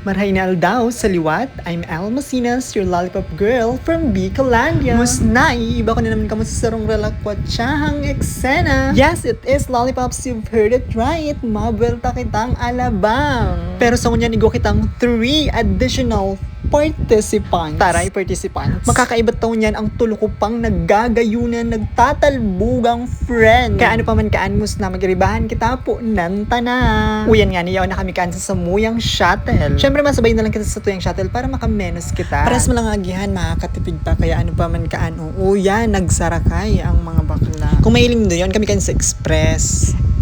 Marhay na aldaw sa liwat, I'm Al Masinas, your lollipop girl from Bicolandia. Musnay, iba ko na naman kamo sa sarong relakwatsahang eksena. Yes, it is lollipops, you've heard it right. Mabelta kitang alabang. Pero sa kunyan, igo kitang 3 additional participants. Taray, participants. Makakaibat taon yan ang tulo ko pang naggagayunan, nagtatalbugang friend. Kaya ano pa man kaanmus na magiribahan kita po nan tana. Uyan nga niyaw na kami kaan sa samuyang shuttle. Syempre masabay na lang kita sa tuyang shuttle para makamenos kita. Pares mo lang agihan, makakatipid pa. Kaya ano pa man kaano. Uyan, nagsarakay ang mga bakla. Kung mahiling doon, kami kan sa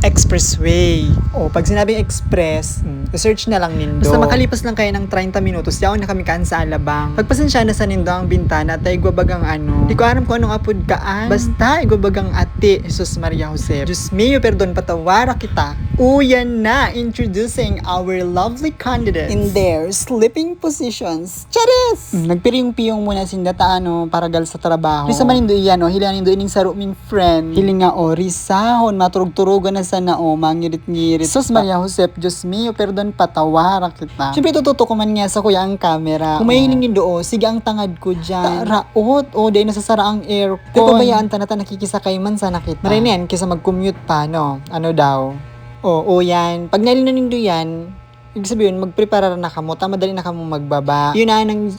expressway. O, pag sinabing express, search na lang nindo. Basta makalipas lang kayo ng 30 minutos, yaon na kami kaan sa Alabang. Pagpasensya na sa nindo ang bintana, tay igwabagang ano. Di ko aram kung anong apod kaan. Basta igwabagang ate, Jesus Maria Jose. Diyos mio, perdon, patawara kita. Uyan na, introducing our lovely candidate in their sleeping positions. Charis! Nagpiriyong-piyong muna sindata para gal sa trabaho. Risa man nindo iyan, hilang nindo ining saro ming friend. Hiling nga risahon, maturog-turugan na sana mangirit-ngirit. Jesus Maria Josep, Diyos mio, perdon, patawara kita. Siyempre, tututo ko man nga sa kuya ang camera. Kung mahiling nindo, sige ang tangad ko dyan. Raot, dahil nasasara ang aircon. Di pa bayaan tanata nakikisakay man sana kita. Marinian, kisa mag-commute pa, no? Ano daw? Yan. Pag nalinan nindo yan, ibig sabihin, magprepara na kamo, madali na kamo magbaba. Yun na ng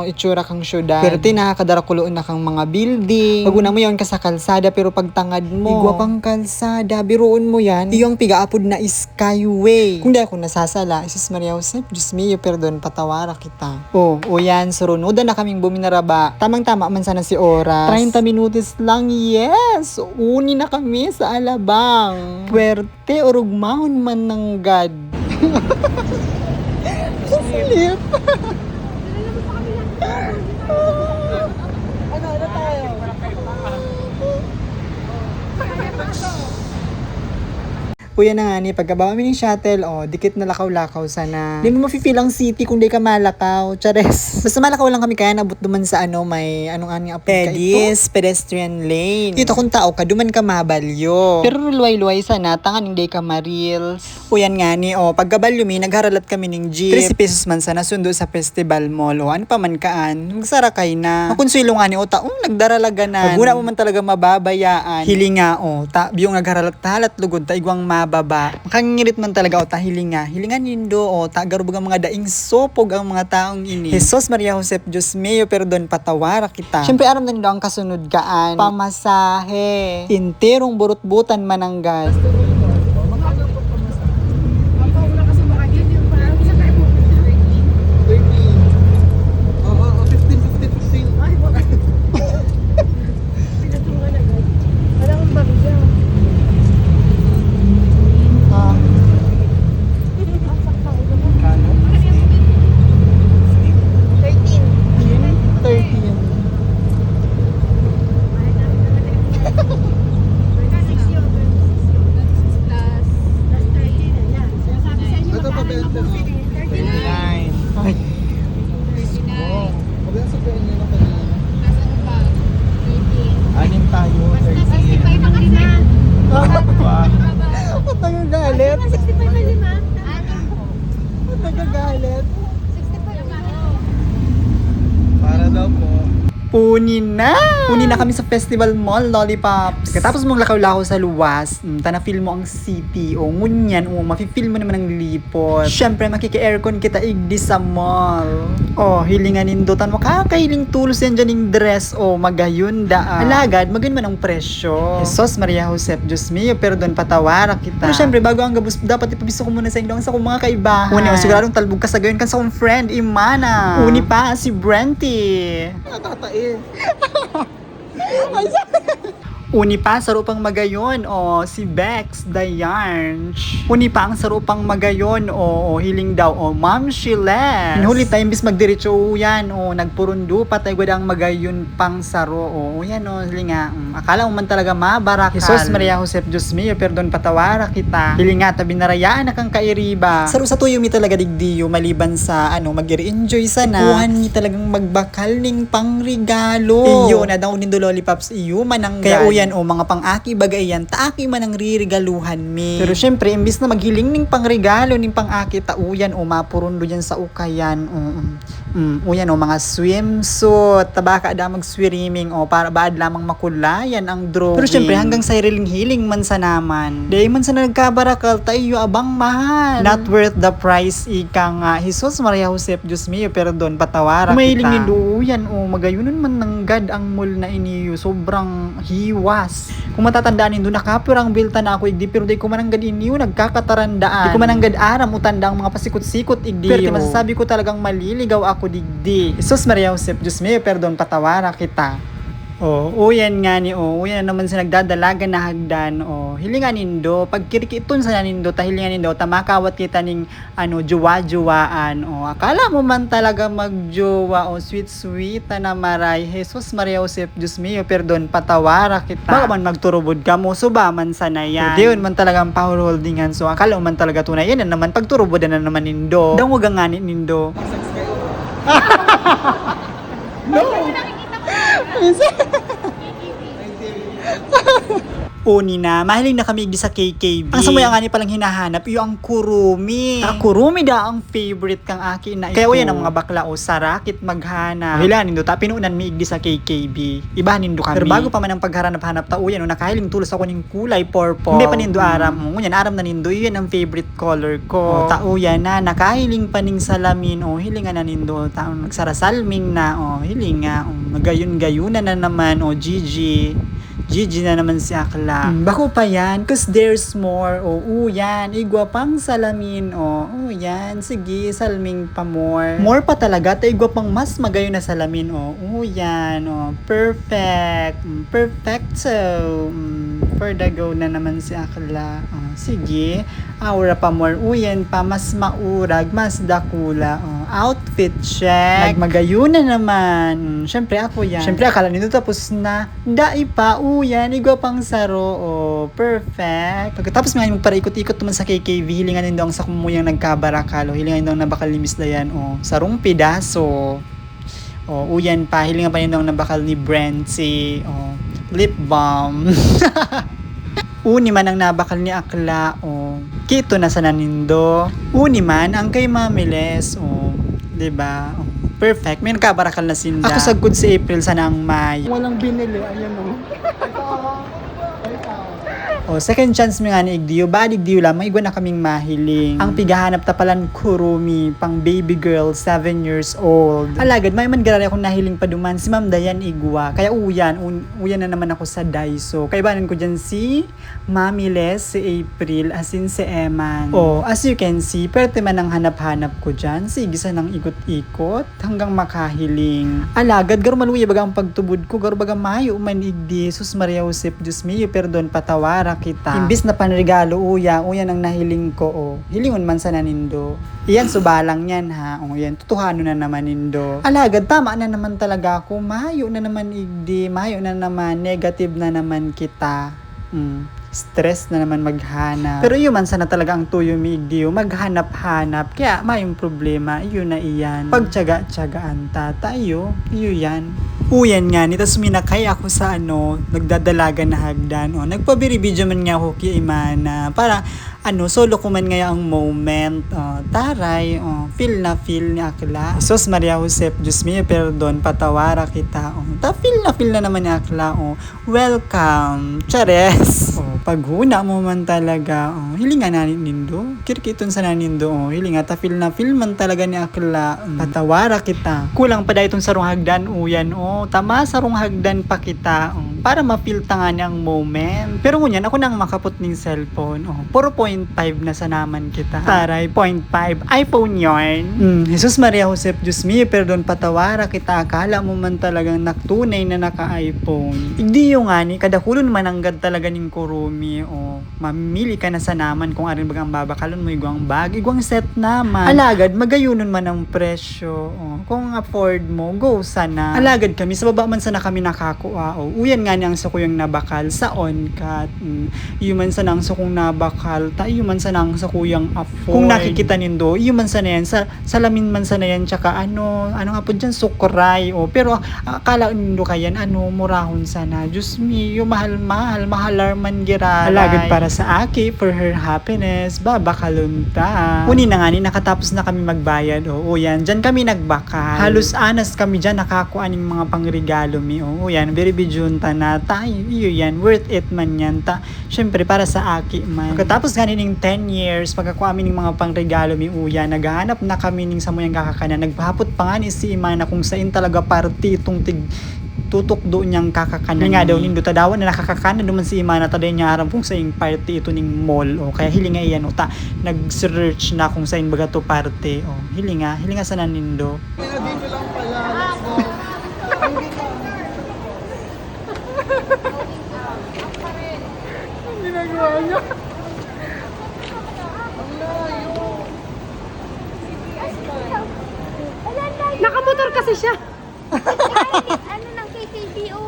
itsura kang syudad. Pero nakakadarakuloon na kang mga building. Pag una mo yun ka sa kalsada, pero pag tangad mo, igwa pang kalsada, biruon mo yan, iyong pigaapod na skyway. Kung di ako nasasala, Jesus Maria Josep, Diyos mio, perdon, patawara kita. Yan, surunodan na kaming buminaraba. Tamang-tama man sana si oras. 30 minutos lang, yes! Uni na kami sa Alabang. Puwerte, orugmahon man ng God. Sleep. Ano tayo? Kuya na nga ni, pagkabawa mi ng shuttle, dikit na lakaw-lakaw sana. Di mo mafe-feel ang city kung di ka malakaw. Chares. Basta malakaw lang kami kaya nabot duman sa may anong aning apod ka ito? Pedestrian lane. Dito kung tao ka, duman ka mabalyo. Pero luway-luway sana, tangan hindi ka marils. Uyan nga ni, pagkabalyo mi, nagharalat kami ng jeep. 13 pesos man sana, sundo sa festival mall. Ano pa man kaan, magsarakay na. Makonsuelo nga ni, nagdaralaganan. Pag una mo man talaga mababayaan. Hilinga, biyong nagharalat-halat lugod, igwang mababa. Makangirit man talaga hilingan nindo garubog ang mga daing sopog ang mga taong ini. Jesus Maria Josep, Diyos mio, perdon, patawara kita. Siyempre aram na nindo ang kasunod kaan. Pamasahe. Interong burut-butan mananggal. Nagagalit. Para daw po. Uni na kami sa Festival Mall, Lollipops. Katapos mong lakaw-lakaw sa luwas, feel mo ang city, ngunyan, mafe-feel mo naman ang lipot. Syempre, makiki-aircon kita igdi sa mall. Hilingan nindutan mo, kakahiling tulos yan dyan yung dress, magayon daan. Alagad, magayon man ang presyo. Jesus Maria Josep, Diyos mio, perdon, patawara kita. Pero syempre, bago ang gabos, dapat ipabisto ko muna sa inyo sa kong mga kaibahan. Siguradong talbog ka sa gayon kan sa kong friend, Imana. Uni pa, si Brenty. Natatain. Uni pa, sarupang magayon, si Bex, the Yarns. Uni pa ang sarupang magayon, hiling daw, Ma'am Shiles. Hinuli tayo, imbis magdiretso, yan, nagpurundo pa tayo ang magayon pang saro, yan, hiling nga, akala mo man talaga mabarakal. Jesus Maria Josep, Diyos mio, perdon, patawara kita. Hiling nga, tabi narayaan na kang kairiba. Saro sa tuyo mi talaga digdiyo, maliban sa, mag-enjoy sana. Kuhan mi talagang magbakal ning pangregalo. Iyo na daw nindo Lollipops, iyo manang kaya Uyan o mga pang-aki bagay yan, taaki man ang riregaluhan mi. Pero syempre, imbis na maghiling ning pangregalo ning pang-aki, uyan o mapurundo dyan sa ukayan. Uyan o mga swimsuit, tabaka da mag-swimming o para baad lamang makulayan ang drawing. Pero syempre, hanggang sa hiling man sa naman. Dahil man sa nagkabarakal, tayo abang mahal. Not worth the price, ika nga. Jesus Maria Josep, Diyos mio, perdon, patawara kita. Mahiling ni Luyan o magayunan man ng God ang mall na iniyo. Sobrang hiwas. Kung matatandaan nindo, nakapurang bilta na ako igdi, pero di ko mananggad iniyo, nagkakatarandaan. Di ko mananggad aram, utanda ang mga pasikot-sikot igdi. Pero masasabi ko talagang maliligaw ako digdi. Jesus Maria Josep, Diyos mio, perdon, patawara kita. Uyan nga ni uyan naman sa nagdadalaga na hagdan hilingan nindo pagkirikiton sa nindo hilingan nindo tamakawat kita ning juwa-juwaan akala mo man talaga magjowa sweet na maray Jesus Maria Josep Diyos mio perdon patawara kita baka man magturubod ka mo suba man sana yan diyon man talagang holdingan so akala mo man talaga tunay yan naman pagturubod na naman nindo daw wag nga nindo no Uni na, mahiling na kami sa KKB. Ang samoy nga ni palang hinahanap, yung ang kurumi. Kurumi da ang favorite kang akin na ito. Kaya yan ang mga bakla sarakit maghanap. Hilanin do, pinuunan mi igdi sa KKB. Ibahanin do kami. Pero bago pa man ang paghanap-hanap uyan nakahiling tulos ako ng kulay purple. Hindi pa nindo aram. Ngunyan, aram na nindo, yun ang favorite color ko. Uyan na, nakahiling pa ning salamin. Hilingan na nindo, nagsarasalming na. Hilinga, magayon-gayunan na naman. Gigi na naman si Akla. Bako pa yan, cause there's more. Yan, igwa pang salamin. Yan, sige, salming pa more. More pa talaga, igwa pang mas magayon na salamin. Yan, perfect. Perfecto. For the go na naman si Akla. Sige, aura pa more. Yan pa, mas maurag, mas dakula. Outfit check. Nagmagayon na naman. Syempre ako yan. Syempre akala nito tapos na. Dai pa, yan, igwa pang saro. Perfect. Pagkatapos nga yung para ikot-ikot naman sa KKV, hilingan din daw ang sakumuyang nagkabarakalo. Hilingan daw na bakal limis na yan. Sarong pidaso. Uyan pa. Hilingan pa din daw na bakal ni Brency. Lip balm. Uni man ang nabakal ni Akla. Kito na sa nanindo. Uni man ang kay Mamiles. Diba? Perfect. May nagkabarakal na sinda. Ako sagod si April sana ang May. Walang binili. Ayan second chance mi nga ni Igdiyo. Ba Igdiyo lang, maigwa na kaming mahiling. Ang pigahanap tapalan kurumi, pang baby girl, 7 years old. Alagad, may man garari akong nahiling pa duman. Si Ma'am Dayan igwa. Kaya uyan na naman ako sa Daiso. Kaya banan ko dyan si Mami Les, si April, asin si Eman. As you can see, perte man ang hanap-hanap ko dyan. Sige sa nang ikot-ikot hanggang makahiling. Alagad, garo maluya bagang pagtubod ko, garo bagang mayo man Igdi. Sus Maria Josep, Diyos mio, perdon, patawara kita. Imbis na panregalo, uyan ang nahiling ko, hilingon man sa nanindo. Iyan, subalang yan ha. Yan, tutuhano na naman nindo. Alagad, tama na naman talaga ako. Mayo na naman Igdi, mayo na naman, negative na naman kita. Stress na naman maghanap. Pero yun man sana talaga ang tuyo mi Igdiyo, maghanap-hanap. Kaya mayong problema, yun na iyan. Pagtyaga-tyagaan tayo, yun yan. Uyan nga, nitas minakay ako sa nagdadalaga na hagdan. Nagpabiri-video man nga ako kay Imana. Para solo ko man nga ang moment. Taray, feel ni Akla. Sos Maria Josep, Diyos mio, perdon, patawara kita. Feel na naman ni Akla. Welcome, Chares. Paghuna mo man talaga. Hilinga na nindo. Kirkiton sa nanindo. Hilinga, feel man talaga ni Akla. Patawara kita. Kulang pa dahil itong sarong hagdan, uyan. Tama sarong hagdan pa kita. Para ma-feel nga niya ang moment. Pero ngunyan, ako nang makapot ng cellphone. 4.5 na sa naman kita. Taray, 0.5. iPhone yarn. Jesus Maria Josep, Diyos mio, perdon, patawara kita. Akala mo man talagang naktunay na naka-iPhone. Hindi yung nga ni, kadakulon mananggad talaga ng kurumi. Mamili ka na sa naman kung arin bagang babakalon mo igwang bag. Igwang set naman. Alagad, magayunon man ang presyo. Kung afford mo, go sana. Alagad kami, sa baba man sana kami nakakuha. Uyan nga niyang sa kuyang nabakal sa on-cut. Yuman sa nang sa kung nabakal, yuman sa nang sa kuyang afoy. Kung nakikita nindo, yuman sa na yan, sa salamin man sa na yan, tsaka ano nga po dyan, sukray. Pero akala nindo kayan, murahon sana. Diyos me, mahalar man gira. Alagad para sa aki, for her happiness, babakalunta. Uni na nga ni, nakatapos na kami magbayad. Yan, dyan kami nagbakal. Halos anas kami dyan, nakakuha ng mga pangregalo mi. Yan, very bijunta na tayo. Yan, worth it man yan. Syempre, para sa aki man. Pagkatapos ganin ng 10 years, pagkakuha amin ng mga pangregalo mi, yan, naghahanap na kami ng samuyang kakakanan. Nagpahapot pa nga ni si Imana kung saan talaga party itong tutok doon niyang kakakanan. Nga daw nindo tadawan na nakakakanan naman si Imana taday niya aram kung saan party ito ning mall. Kaya hilinga iyan nag-search na kung saan baga to party. Hilinga sana nindo. Dito lang pala. Let's go. Ang ginagawa niya. Ang layo. Nakamotor kasi siya. Ano ng KKBO?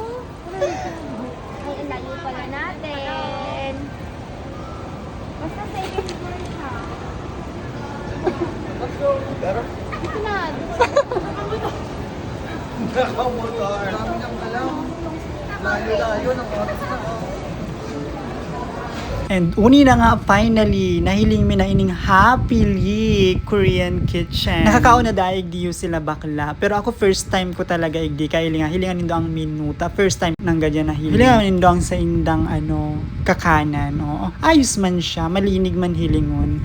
Ay, ang layo pala natin. Basta second floor siya. Let's go. Pero? Ito na. Nakamotor. Dami niyang alam. Layo-layo ng oras na. And uni na nga finally, nahiling mi na ining happily Korean kitchen. Nakakaon na daig diyo sila bakla. Pero ako first time ko talaga igdi kay hilingan nindo ang minuta. First time nang gadyan na hilingan nindo ang sa indang kakanan. Ayos man siya, malinig man hilingon.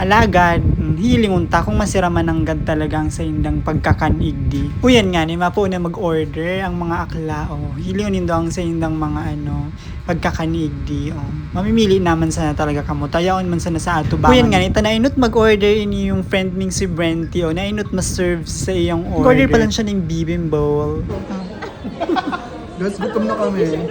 Alagad, hilingon ta kung masira man ang gad talagang sa indang pagkakanigdi. Uyan nga ni mapo na mag-order ang mga akla. Hilingon nindo ang sa indang mga pagkakanigdi. Mamimili naman sana talaga kamo. Tayaon man sana sa ato ba. Kuyan nga nita nainot mag-order ini yung friend ning si Brenty nainot ma-serve sa iyang order. Order pa lang siya ng bibimbap. Guys, gutom na kami.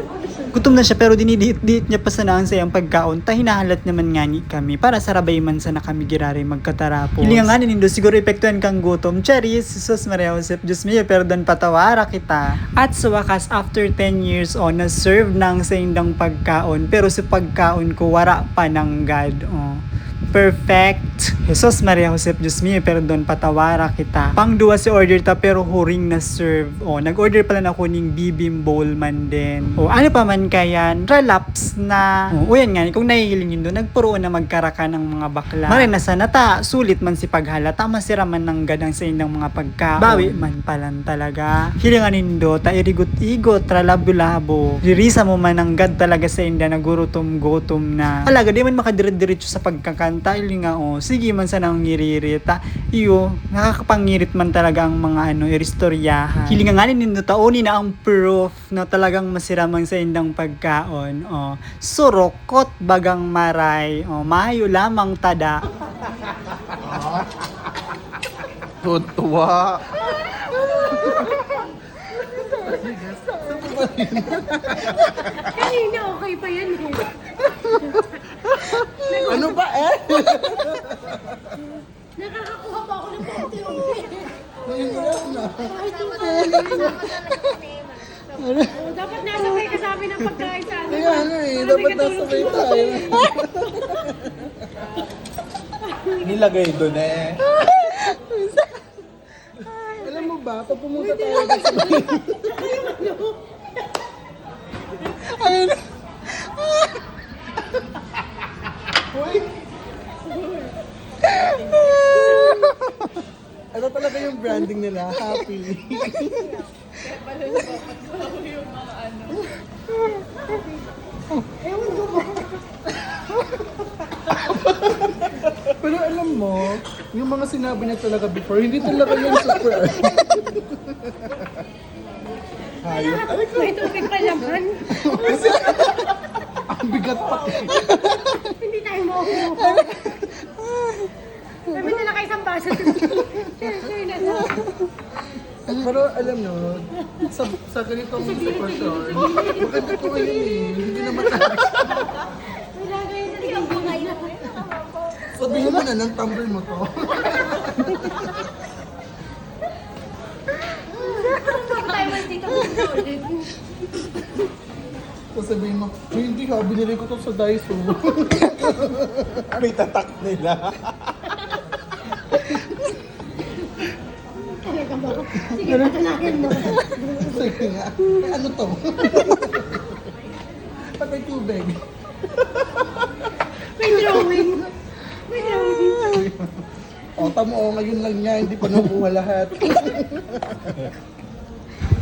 Gutom na siya pero dinidit niya pa sana ang sayang pagkaon. Hinahalat naman nga ni kami para sarabay man sana kami girari magkatarapos. Hilinga nga nindo siguro epektuhan kang gutom. Charis, Jesus Maria Josep, Diyos mio, perdon patawara kita. At sa wakas, after 10 years na-serve ng sa indang pagkaon. Pero sa pagkaon ko, wara pa ng God. Perfect. Jesus Maria Josep, Diyos mio, perdon patawara kita. Pangduwa si order ta pero huring na serve. Nag-order pala na ako ning bibimbol man din. Ano pa man kayan, relaps na. Yan nga, kung nahihiling yun doon, nagpuroon na magkaraka ng mga bakla. Marin na sana sulit man si paghalata, masira man ng gadang sa indang mga pagkaon. Bawi man palan talaga. Hilingan nindo, irigot-igot, tralabo-labo. Dirisa mo man ang gad talaga sa inda, nagurutom-gutom na. Alaga, di man makadire-diretso sa pagkakanta. Ili nga, sige man sa nang ngiririta. Nakakapangirit man talaga ang mga iristoryahan. Hilinga nga nindo, taoni na ang proof na talagang masira man sa indang pagkaon. Surokot bagang maray. Mayo lamang tada. Tutuwa. Kanina okay pa yan. Ano ba Nakakakuha pa ako ng konti-unti. Nahihirap na. Dapat nasabay ka sa amin ng pagkain sa amin. Kaya nga dapat nasabay tayo. Nilagay doon Alam mo ba, pag pumunta tayo sa ayun. Uy! Ano talaga yung branding nila? Happy. Pero alam mo, yung mga sinabi niya talaga before, hindi talaga yung super. Hayop. May tubig pa naman. Ang bigat pa. Hindi tayo makuha. Sabi nila kayo isang baso. Share na lang. Pero alam mo, sa ganitong sitwasyon, maganda ko ngayon hindi naman tayo. Wala kayo sa tingin ngayon. Sabihin mo na ng tumbler mo to. Tayo mas dito ulit. Sasabihin mo, hindi ha, binili ko to sa Daiso. May tatak nila. Talaga ba? Sige, patunayan mo. Sige nga, ano to? Patay tubig. May drawing. May drawing. O, tamo, ngayon lang niya, hindi pa nakuha lahat.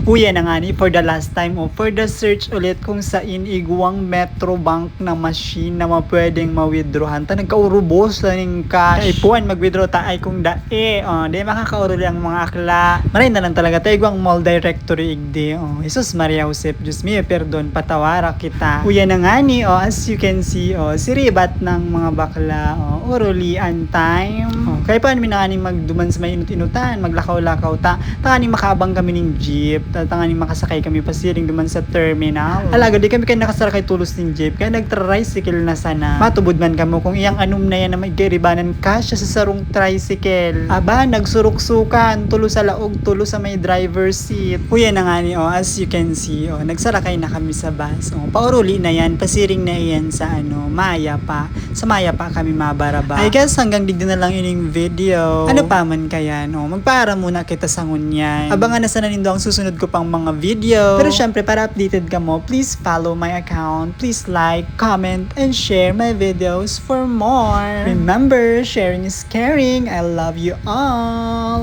Uya na nga ni for the last time o for the search ulit kung sa iniguang Metrobank na machine na pwedeng ma-withdrawhan. Ta nagkaurubos lang ng cash. Kaipuan mag-withdraw ta ay kung dae. Di makakauro ang mga akla. Maray na lang talaga tayo ang mall directory igdi. Jesus Maria Josep, Diyos mio, perdon, patawara kita. Uya na nga ni, as you can see, si Ribat ng mga bakla. Urulian time. Kaya paano minakaning magduman sa may inut-inutan, maglakaw-lakaw ta. Takaning makaabang kami ng jeep. Tanganing makasakay kami pasiring duman sa terminal. Alaga, di kami kayo nakasakay tulos ng jeep. Kaya nag-tricycle na sana. Matubod man kamo kung iyang anum na yan na may garibanan kasya sa sarong tricycle. Aba, nagsuruk-sukan. Tulo sa laog, tulo sa may driver's seat. Kuya na nga ni, as you can see, nagsarakay na kami sa bus. Pauruli na yan, pasiring na yan sa Maya pa. Sa Maya pa kami mabaraba. I guess hanggang digdi na lang ining video. Ano pa man kaya, magpara muna kita sa ngunyan. Abangan na sana nindo ang susunod ko pang mga video. Pero syempre, para updated ka mo, please follow my account. Please like, comment, and share my videos for more. Remember, sharing is caring. I love you all.